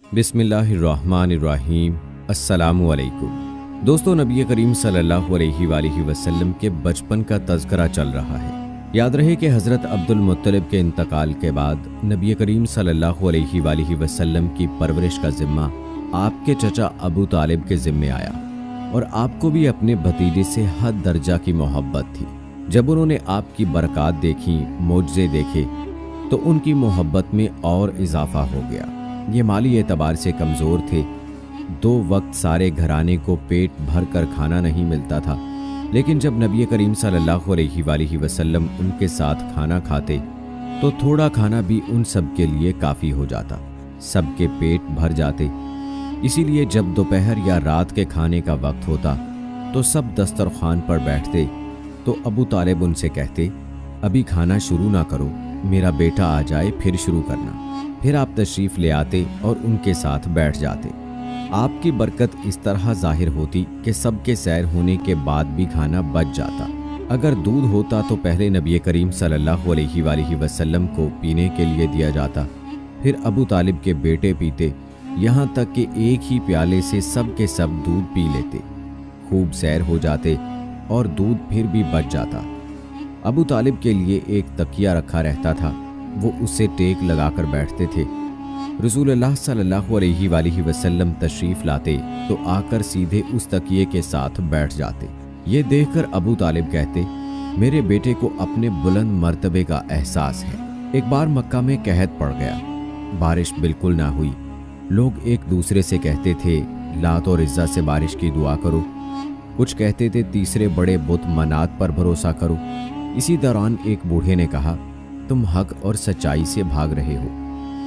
बिस्मिल्लाहिर्रहमानिर्रहीम। अस्सलामुअलैकुम। दोस्तों, नबी करीम सल्लल्लाहु अलैहि वसल्लम के बचपन का तज़किरा चल रहा है। याद रहे कि हज़रत अब्दुल मुत्तलिब के इंतकाल के बाद नबी करीम सल्लल्लाहु अलैहि वसल्लम की परवरिश का ज़िम्मा आपके चचा अबू तालिब के ज़िम्मे आया और आपको भी अपने भतीजे से हद दर्जा की मोहब्बत थी। जब उन्होंने आपकी बरक़ात देखी, मोजज़े देखे, तो उनकी मोहब्बत में और इजाफ़ा हो गया। ये माली एतबार से कमज़ोर थे। 2 वक्त सारे घराने को पेट भर कर खाना नहीं मिलता था, लेकिन जब नबी करीम सल्लल्लाहु अलैहि वसल्लम उनके साथ खाना खाते तो थोड़ा खाना भी उन सब के लिए काफ़ी हो जाता, सबके पेट भर जाते। इसीलिए जब दोपहर या रात के खाने का वक्त होता तो सब दस्तरखान पर बैठते तो अबू तालिब उनसे कहते, अभी खाना शुरू ना करो, मेरा बेटा आ जाए फिर शुरू करना। फिर आप तशरीफ़ ले आते और उनके साथ बैठ जाते। आपकी बरकत इस तरह ज़ाहिर होती कि सबके सैर होने के बाद भी खाना बच जाता। अगर दूध होता तो पहले नबी करीम सल्लल्लाहु अलैहि वसल्लम को पीने के लिए दिया जाता, फिर अबू तालिब के बेटे पीते, यहाँ तक कि एक ही प्याले से सब के सब दूध पी लेते। खूब सैर हो जाते और दूध फिर भी बच जाता। अबू तालिब के लिए एक तकिया रखा रहता था, वो उससे टेक लगाकर बैठते थे। रसूलुल्लाह सल्लल्लाहु अलैहि वसल्लम तशरीफ़ लाते तो आकर सीधे उस तकिए के साथ बैठ जाते। ये देखकर अबू तालिब कहते, मेरे बेटे को अपने बुलंद मर्तबे का एहसास है। एक बार मक्का में कहत पड़ गया, बारिश बिल्कुल ना हुई। लोग एक दूसरे से कहते थे, लात और इज़्ज़ा से बारिश की दुआ करो। कुछ कहते थे, तीसरे बड़े बुत मनात पर भरोसा करो। इसी दौरान एक बूढ़े ने कहा, तुम हक और सच्चाई से भाग रहे हो।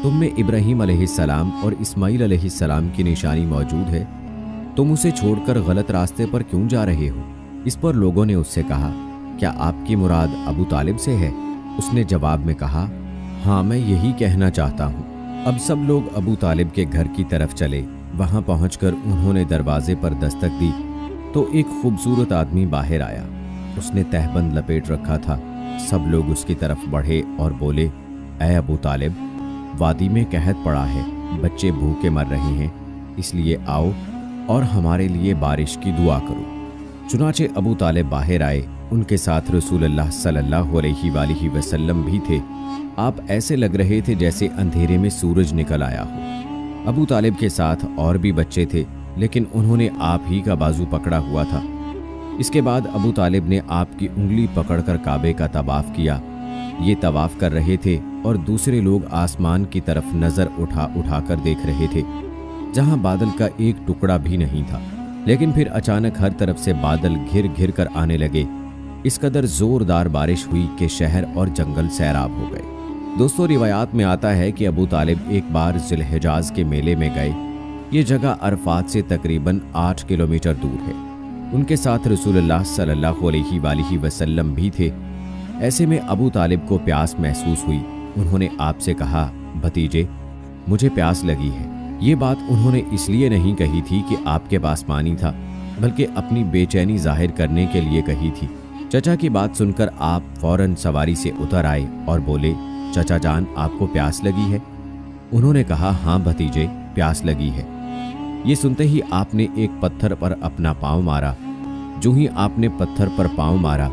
तुम में इब्राहीम अलैहिस्सलाम और इस्माईल अलैहिस्सलाम की निशानी मौजूद है, तुम उसे छोड़कर गलत रास्ते पर क्यों जा रहे हो? इस पर लोगों ने उससे कहा, क्या आपकी मुराद अबू तालिब से है? उसने जवाब में कहा, हाँ, मैं यही कहना चाहता हूँ। अब सब लोग अबू तालिब के घर की तरफ चले। वहाँ पहुँचकर उन्होंने दरवाजे पर दस्तक दी तो एक खूबसूरत आदमी बाहर आया। उसने तहबंद लपेट रखा था। सब लोग उसकी तरफ बढ़े और बोले, ऐ अबू तालिब, वादी में कहत पड़ा है, बच्चे भूखे मर रहे हैं, इसलिए आओ और हमारे लिए बारिश की दुआ करो। चुनाचे अबू तालिब बाहर आए। उनके साथ रसूलुल्लाह सल्लल्लाहु अलैहि वसल्लम भी थे। आप ऐसे लग रहे थे जैसे अंधेरे में सूरज निकल आया हो। अबू तालिब के साथ और भी बच्चे थे, लेकिन उन्होंने आप ही का बाजू पकड़ा हुआ था। इसके बाद अबू तालिब ने आपकी उंगली पकड़कर काबे का तवाफ किया। ये तवाफ कर रहे थे और दूसरे लोग आसमान की तरफ नज़र उठा कर देख रहे थे, जहां बादल का एक टुकड़ा भी नहीं था। लेकिन फिर अचानक हर तरफ से बादल घिर कर आने लगे। इस कदर ज़ोरदार बारिश हुई कि शहर और जंगल सैराब हो गए। दोस्तों, रिवायात में आता है कि अबू तालिब एक बार ज़िलहिजाज के मेले में गए। ये जगह अरफात से तकरीबन 8 किलोमीटर दूर है। उनके साथ रसूलुल्लाह सल्लल्लाहु अलैहि वसल्लम भी थे। ऐसे में अबू तालिब को प्यास महसूस हुई। उन्होंने आपसे कहा, भतीजे, मुझे प्यास लगी है। ये बात उन्होंने इसलिए नहीं कही थी कि आपके पास पानी था, बल्कि अपनी बेचैनी जाहिर करने के लिए कही थी। चचा की बात सुनकर आप फौरन सवारी से उतर आए और बोले, चचा जान, आपको प्यास लगी है? उन्होंने कहा, हाँ भतीजे, प्यास लगी है। ये सुनते ही आपने एक पत्थर पर अपना पाँव मारा। जो ही आपने पत्थर पर पाँव मारा,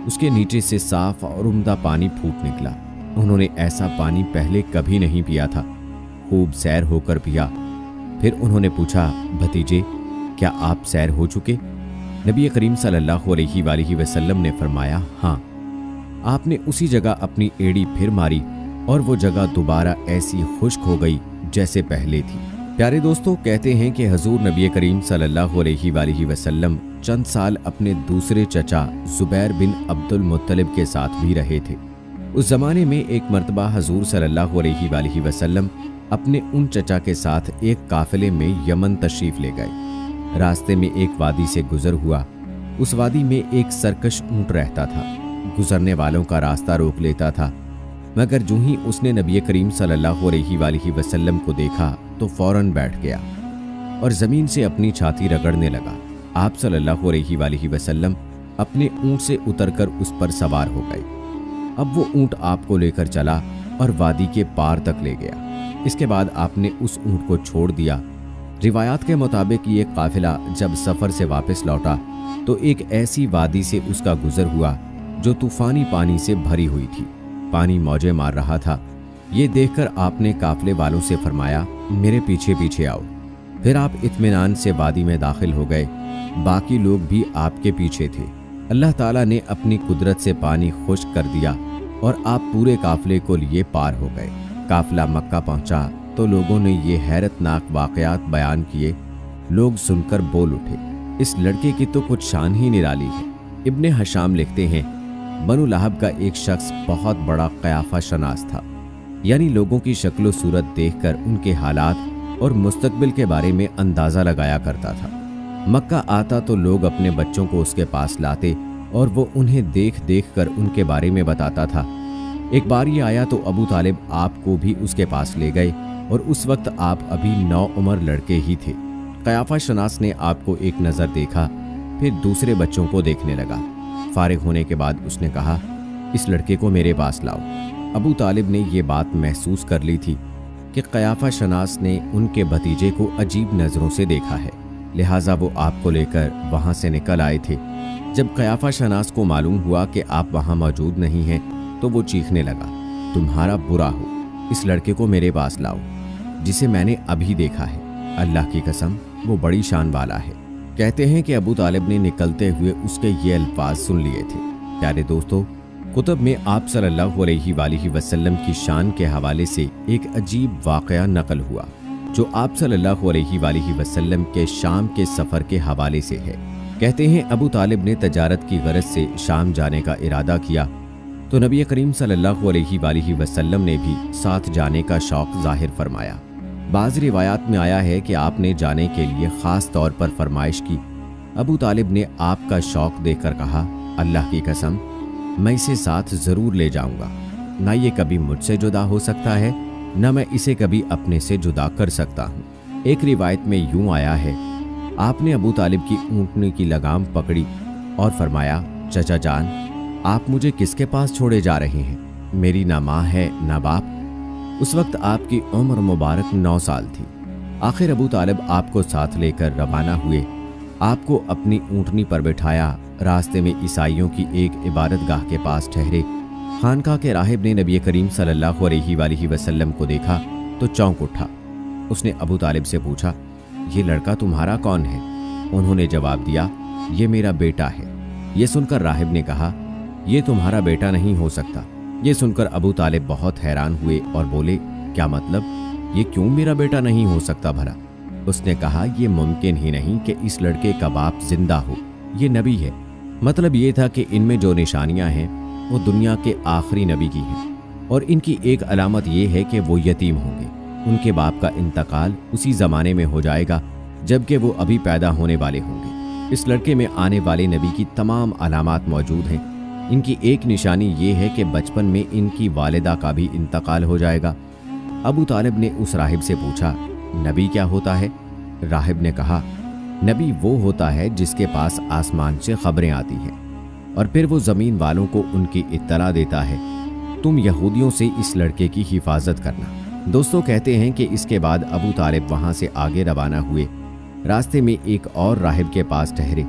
उसके नीचे से साफ और उम्दा पानी फूट निकला। उन्होंने ऐसा पानी पहले कभी नहीं पिया था। खूब सैर होकर पिया। फिर उन्होंने पूछा, भतीजे, क्या आप सैर हो चुके? नबी करीम सल्लल्लाहु अलैहि वसल्लम ने फरमाया, हाँ। आपने उसी जगह अपनी एड़ी फिर मारी और वो जगह दोबारा ऐसी खुश्क हो गई जैसे पहले थी। प्यारे दोस्तों, कहते हैं कि हजूर नबी करीम सल्लल्लाहु अलैहि वसल्लम चंद साल अपने दूसरे चचा जुबैर बिन अब्दुल मुत्तलिब के साथ भी रहे थे। उस जमाने में एक मर्तबा हजूर सल्लल्लाहु अलैहि वसल्लम अपने उन चचा के साथ एक काफिले में यमन तशरीफ ले गए। रास्ते में एक वादी से गुजर हुआ। उस वादी में एक सरकश ऊंट रहता था। गुजरने वालों का रास्ता रोक लेता था, मगर जो ही उसने नबी करीम सल्लल्लाहु अलैहि वसल्लम को देखा तो फौरन बैठ गया और ज़मीन से अपनी छाती रगड़ने लगा। आप सल्लल्लाहु अलैहि वसल्लम अपने ऊंट से उतरकर उस पर सवार हो गए। अब वो ऊंट आपको लेकर चला और वादी के पार तक ले गया। इसके बाद आपने उस ऊंट को छोड़ दिया। रिवायात के मुताबिक ये काफिला जब सफर से वापस लौटा तो एक ऐसी वादी से उसका गुजर हुआ जो तूफानी पानी से भरी हुई थी। पानी मौजें मार रहा था। ये देखकर आपने काफिले वालों से फरमाया, मेरे पीछे पीछे आओ। फिर आप इत्मीनान से वादी में दाखिल हो गए। बाकी लोग भी आपके पीछे थे। अल्लाह ताला ने अपनी कुदरत से पानी खुश्क कर दिया और आप पूरे काफिले को लिए पार हो गए। काफिला मक्का पहुंचा तो लोगों ने ये हैरतनाक वाकयात बयान किए। लोग सुनकर बोल उठे, इस लड़के की तो कुछ शान ही निराली है। इब्ने हशाम लिखते हैं, बनु लहब का एक शख्स बहुत बड़ा क़याफ़ा शनास था, यानी लोगों की शक्ल सूरत देखकर उनके हालात और मुस्तकबिल के बारे में अंदाज़ा लगाया करता था। मक्का आता तो लोग अपने बच्चों को उसके पास लाते और वो उन्हें देख देख कर उनके बारे में बताता था। एक बार ये आया तो अबू तालिब आपको भी उसके पास ले गए और उस वक्त आप अभी 9 उम्र लड़के ही थे। क़याफ़ा शनास ने आपको एक नज़र देखा, फिर दूसरे बच्चों को देखने लगा। फारिग होने के बाद उसने कहा, इस लड़के को मेरे पास लाओ। अबू तालिब ने ये बात महसूस कर ली थी कि क़याफ़ा शनास ने उनके भतीजे को अजीब नज़रों से देखा है, लिहाजा वो आपको लेकर वहाँ से निकल आए थे। जब क़याफ़ा शनास को मालूम हुआ कि आप वहाँ मौजूद नहीं हैं तो वो चीखने लगा, तुम्हारा बुरा हो, इस लड़के को मेरे पास लाओ जिसे मैंने अभी देखा है। अल्लाह की कसम वो बड़ी शान वाला है। कहते हैं कि अबू तालिब ने निकलते हुए उसके ये अल्फाज सुन लिए थे। प्यारे दोस्तों, कुतुब में आप सल्लल्लाहु अलैहि वसल्लम की शान के हवाले से एक अजीब वाक़या नकल हुआ जो आप सल्लल्लाहु अलैहि वसल्लम के शाम के सफ़र के हवाले से है। कहते हैं अबू तालिब ने तजारत की गरज से शाम जाने का इरादा किया तो नबी करीम सल्लल्लाहु अलैहि वसल्लम ने भी साथ जाने का शौक़ ज़ाहिर फरमाया। बाज़ रिवायात में आया है कि आपने जाने के लिए ख़ास तौर पर फरमाइश की। अबू तालिब ने आपका शौक़ देखकर कहा, अल्लाह की कसम मैं इसे साथ ज़रूर ले जाऊंगा। ना ये कभी मुझसे जुदा हो सकता है, न मैं इसे कभी अपने से जुदा कर सकता हूँ। एक रिवायत में यूँ आया है, आपने अबू तालिब की ऊँटनी की लगाम पकड़ी और फरमाया, चचा जान आप मुझे किसके पास छोड़े जा रहे हैं? मेरी ना माँ है ना बाप। उस वक्त आपकी उम्र मुबारक 9 साल थी। आखिर अबू तालिब आपको साथ लेकर रवाना हुए। आपको अपनी ऊँटनी पर बिठाया। रास्ते में ईसाइयों की एक इबादतगाह के पास ठहरे। खानकाह के राहिब ने नबी करीम सल्लल्लाहु अलैहि वसल्लम को देखा तो चौंक उठा। उसने अबू तालिब से पूछा, ये लड़का तुम्हारा कौन है? उन्होंने जवाब दिया, ये मेरा बेटा है। ये सुनकर राहिब ने कहा, ये तुम्हारा बेटा नहीं हो सकता। ये सुनकर अबू तालिब बहुत हैरान हुए और बोले, क्या मतलब? ये क्यों मेरा बेटा नहीं हो सकता भला? उसने कहा, ये मुमकिन ही नहीं कि इस लड़के का बाप जिंदा हो। ये नबी है। मतलब ये था कि इनमें जो निशानियां हैं वो दुनिया के आखिरी नबी की हैं और इनकी एक अलामत ये है कि वो यतीम होंगे। उनके बाप का इंतकाल उसी ज़माने में हो जाएगा जबकि वो अभी पैदा होने वाले होंगे। इस लड़के में आने वाले नबी की तमाम अलामात मौजूद हैं। इनकी एक निशानी ये है कि बचपन में इनकी वालिदा का भी इंतकाल हो जाएगा। अबू तालिब ने उस राहिब से पूछा, नबी क्या होता है? राहिब ने कहा, नबी वो होता है जिसके पास आसमान से खबरें आती हैं और फिर वो ज़मीन वालों को उनकी इत्तला देता है। तुम यहूदियों से इस लड़के की हिफाजत करना। दोस्तों, कहते हैं कि इसके बाद अबू तालिब वहाँ से आगे रवाना हुए। रास्ते में एक और राहिब के पास ठहरे।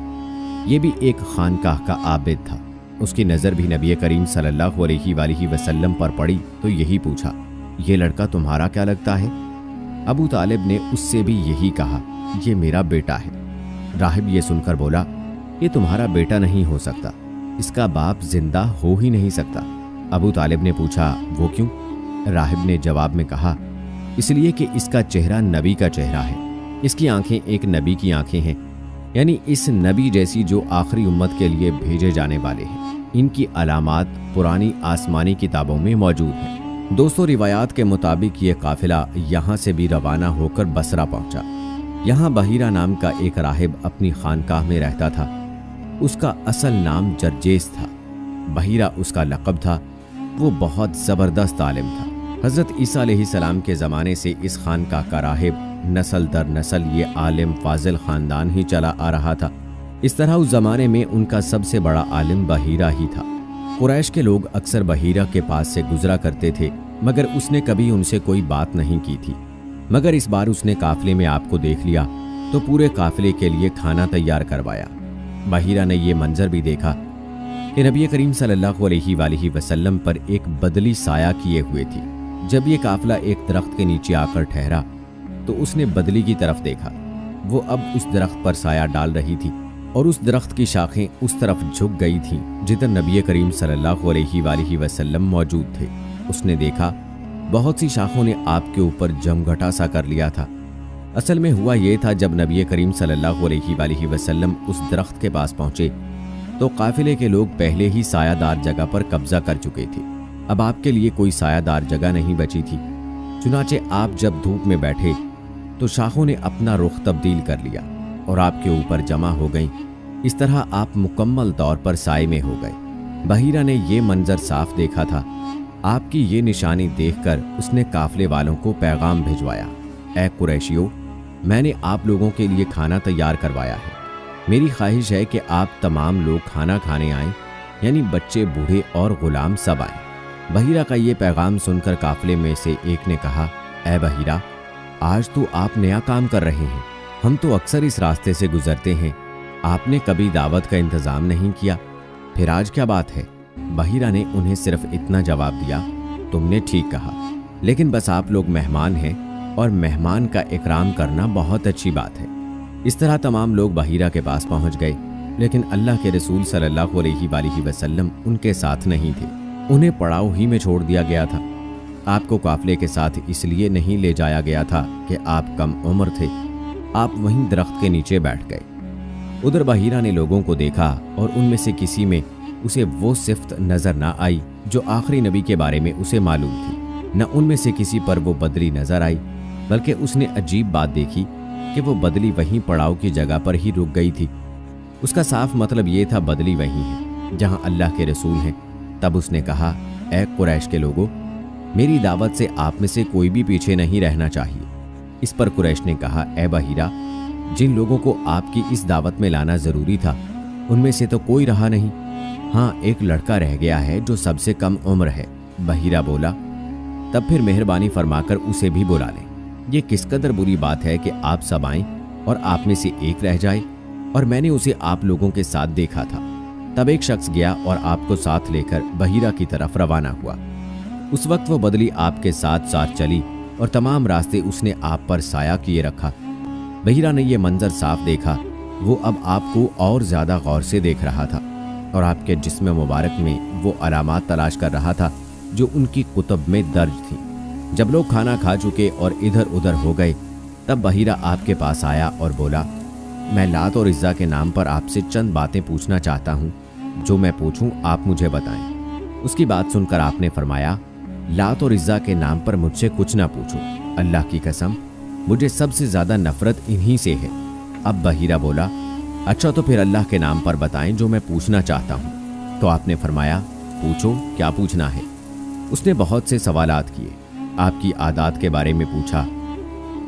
ये भी एक खानकाह का आबिद था। उसकी नज़र भी नबी करीम सल्लल्लाहु अलैहि वसल्लम पर पड़ी तो यही पूछा, ये लड़का तुम्हारा क्या लगता है? अबू तालिब ने उससे भी यही कहा, ये मेरा बेटा है। राहिब ये सुनकर बोला, ये तुम्हारा बेटा नहीं हो सकता, इसका बाप जिंदा हो ही नहीं सकता। अबू तालिब ने पूछा, वो क्यों? राहिब ने जवाब में कहा, इसलिए कि इसका चेहरा नबी का चेहरा है, इसकी आंखें एक नबी की आंखें हैं, यानी इस नबी जैसी जो आखिरी उम्मत के लिए भेजे जाने वाले हैं। इनकी अलामात पुरानी आसमानी किताबों में मौजूद हैं। दोस्तों, रिवायात के मुताबिक ये काफिला यहाँ से भी रवाना होकर बसरा पहुँचा। यहाँ बहीरा नाम का एक राहिब अपनी खानकाह में रहता था। उसका असल नाम जरजेस था। बहीरा उसका लक़ब था। वो बहुत ज़बरदस्त आलिम था। हज़रत ईसा अलैहिस्सलाम के ज़माने से इस खानकाह का राहिब नस्ल दर नस्ल ये आलिम फाजिल ख़ानदान ही चला आ रहा था। इस तरह उस ज़माने में उनका सबसे बड़ा आलिम बहीरा ही था। कुरैश के लोग अक्सर बहीरा के पास से गुजरा करते थे मगर उसने कभी उनसे कोई बात नहीं की थी। मगर इस बार उसने काफिले में आपको देख लिया तो पूरे काफिले के लिए खाना तैयार करवाया। बहीरा ने ये मंजर भी देखा कि नबी करीम सल्लल्लाहु अलैहि वसल्लम पर एक बदली साया किए हुए थी। जब ये काफिला एक दरख्त के नीचे आकर ठहरा तो उसने बदली की तरफ देखा। वो अब उस दरख्त पर साया डाल रही थी और उस दरख्त की शाखें उस तरफ झुक गई थीं जिधर नबी करीम सल्लल्लाहु अलैहि वसल्लम मौजूद थे। उसने देखा बहुत सी शाखों ने आपके ऊपर जमघटा सा कर लिया था। असल में हुआ ये था, जब नबी करीम सल्लल्लाहु अलैहि वसल्लम उस दरख्त के पास पहुंचे तो काफिले के लोग पहले ही सायादार जगह पर कब्जा कर चुके थे। अब आपके लिए कोई सायादार जगह नहीं बची थी। चुनाचे आप जब धूप में बैठे तो शाखों ने अपना रुख तब्दील कर लिया और आपके ऊपर जमा हो गईं। इस तरह आप मुकम्मल तौर पर साए में हो गए। बहीरा ने ये मंजर साफ देखा था। आपकी ये निशानी देखकर उसने काफिले वालों को पैगाम भिजवाया, ऐ कुरैशियो, मैंने आप लोगों के लिए खाना तैयार करवाया है। मेरी ख्वाहिश है कि आप तमाम लोग खाना खाने आएं, यानी बच्चे, बूढ़े और गुलाम सब आएं। बहीरा का ये पैगाम सुनकर काफिले में से एक ने कहा, ऐ बहीरा, आज तो आप नया काम कर रहे हैं। हम तो अक्सर इस रास्ते से गुजरते हैं, आपने कभी दावत का इंतजाम नहीं किया, फिर आज क्या बात है? बहीरा ने उन्हें सिर्फ इतना जवाब दिया, तुमने ठीक कहा, लेकिन बस आप लोग मेहमान हैं और मेहमान का इकराम करना बहुत अच्छी बात है। इस तरह तमाम लोग बहीरा के पास पहुंच गए, लेकिन अल्लाह के रसूल सल्लल्लाहु अलैहि वसल्लम उनके साथ नहीं थे। उन्हें पड़ाव ही में छोड़ दिया गया था। आपको काफिले के साथ इसलिए नहीं ले जाया गया था कि आप कम उम्र थे। आप वहीं दरख्त के नीचे बैठ गए। उधर बहीरा ने लोगों को देखा और उनमें से किसी में उसे वो सिफ्त नजर ना आई जो आखिरी नबी के बारे में उसे मालूम थी। न उनमें से किसी पर वो बदली नजर आई, बल्कि उसने अजीब बात देखी कि वो बदली वहीं पड़ाव की जगह पर ही रुक गई थी। उसका साफ मतलब ये था, बदली वहीं है जहां अल्लाह के रसूल हैं। तब उसने कहा, ऐ कुरैश के लोगों, मेरी दावत से आप में से कोई भी पीछे नहीं रहना चाहिए। इस पर कुरैश ने कहा, ऐ बहीरा, जिन लोगों को आपकी इस दावत में लाना जरूरी था उनमें से तो कोई रहा नहीं। हाँ, एक लड़का रह गया है जो सबसे कम उम्र है। बहीरा बोला, तब फिर मेहरबानी फरमाकर उसे भी बुला लें। ये किस कदर बुरी बात है कि आप सब आएं और आप में से एक रह जाए, और मैंने उसे आप लोगों के साथ देखा था। तब एक शख्स गया और आपको साथ लेकर बहीरा की तरफ रवाना हुआ। उस वक्त वो बदली आपके साथ साथ चली और तमाम रास्ते उसने आप पर साया किए रखा। बहीरा ने यह मंजर साफ देखा। वो अब आपको और ज्यादा गौर से देख रहा था और आपके जिस्म मुबारक में वो अलामात तलाश कर रहा था जो उनकी कुतुब में दर्ज थी। जब लोग खाना खा चुके और इधर उधर हो गए, तब बहीरा आपके पास आया और बोला, मैं लात और इज़्ज़ा के नाम पर आपसे चंद बातें पूछना चाहता हूँ। जो मैं पूछूं आप मुझे बताएं। उसकी बात सुनकर आपने फरमाया, लात और इज़्ज़ा के नाम पर मुझसे कुछ ना पूछो। अल्लाह की कसम, मुझे सबसे ज्यादा नफरत इन्हीं से है। अब बहीरा बोला, अच्छा तो फिर अल्लाह के नाम पर बताएं जो मैं पूछना चाहता हूँ। तो आपने फरमाया, पूछो, क्या पूछना है? उसने बहुत से सवालात किए, आपकी आदात के बारे में पूछा।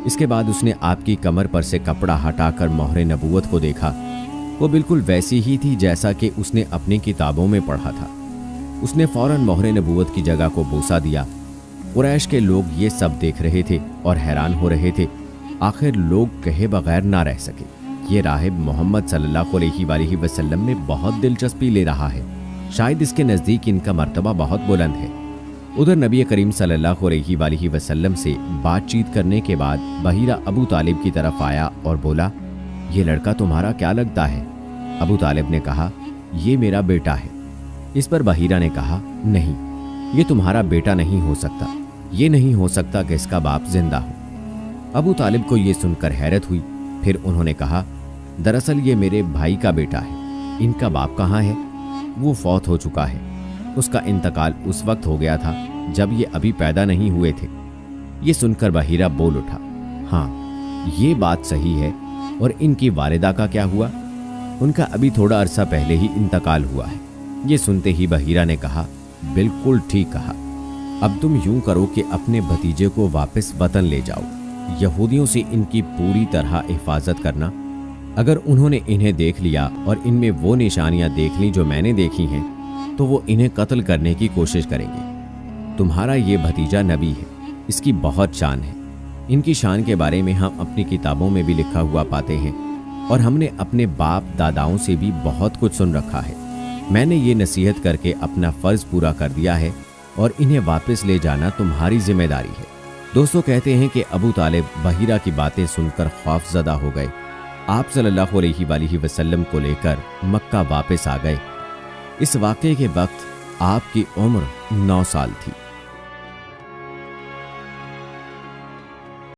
इसके बाद उसने आपकी कमर पर से कपड़ा हटाकर मोहरे नबूवत को देखा। वो बिल्कुल वैसी ही थी जैसा कि उसने अपनी किताबों में पढ़ा था। उसने फौरन मोहरे नबूवत की जगह को बोसा दिया। कुरैश के लोग ये सब देख रहे थे और हैरान हो रहे थे। आखिर लोग कहे बगैर ना रह सके, ये राहिब मोहम्मद सल्लल्लाहु अलैहि वसल्लम में बहुत दिलचस्पी ले रहा है। शायद इसके नज़दीक इनका मर्तबा बहुत बुलंद है। उधर नबी करीम सल्लल्लाहु अलैहि वसल्लम से बातचीत करने के बाद बहीरा अबू तालिब की तरफ आया और बोला, ये लड़का तुम्हारा क्या लगता है? अबू तालिब ने कहा, ये मेरा बेटा है। इस पर बहीरा ने कहा, नहीं, ये तुम्हारा बेटा नहीं हो सकता। ये नहीं हो सकता कि इसका बाप जिंदा हो। अबू तालिब को ये सुनकर हैरत हुई। फिर उन्होंने कहा, दरअसल ये मेरे भाई का बेटा है। इनका बाप कहाँ है? वो फौत हो चुका है। उसका इंतकाल उस वक्त हो गया था जब ये अभी पैदा नहीं हुए थे। ये सुनकर बहीरा बोल उठा, हाँ, ये बात सही है। और इनकी वालिदा का क्या हुआ? उनका अभी थोड़ा अरसा पहले ही इंतकाल हुआ है। ये सुनते ही बहीरा ने कहा, बिल्कुल ठीक कहा। अब तुम यूं करो कि अपने भतीजे को वापस वतन ले जाओ। यहूदियों से इनकी पूरी तरह हिफाजत करना। अगर उन्होंने इन्हें देख लिया और इनमें वो निशानियां देख ली जो मैंने देखी हैं, तो वो इन्हें कत्ल करने की कोशिश करेंगे। तुम्हारा ये भतीजा नबी है, इसकी बहुत शान है। इनकी शान के बारे में हम अपनी किताबों में भी लिखा हुआ पाते हैं और हमने अपने बाप दादाओं से भी बहुत कुछ सुन रखा है। मैंने ये नसीहत करके अपना फ़र्ज़ पूरा कर दिया है और इन्हें वापस ले जाना तुम्हारी जिम्मेदारी है। दोस्तों, कहते हैं कि अबू तालिब बहीरा की बातें सुनकर खौफज़दा हो गए। आप सल्लल्लाहु अलैहि वसल्लम को लेकर मक्का वापस आ गए। इस वाक़े के वक्त आपकी उम्र 9 साल थी।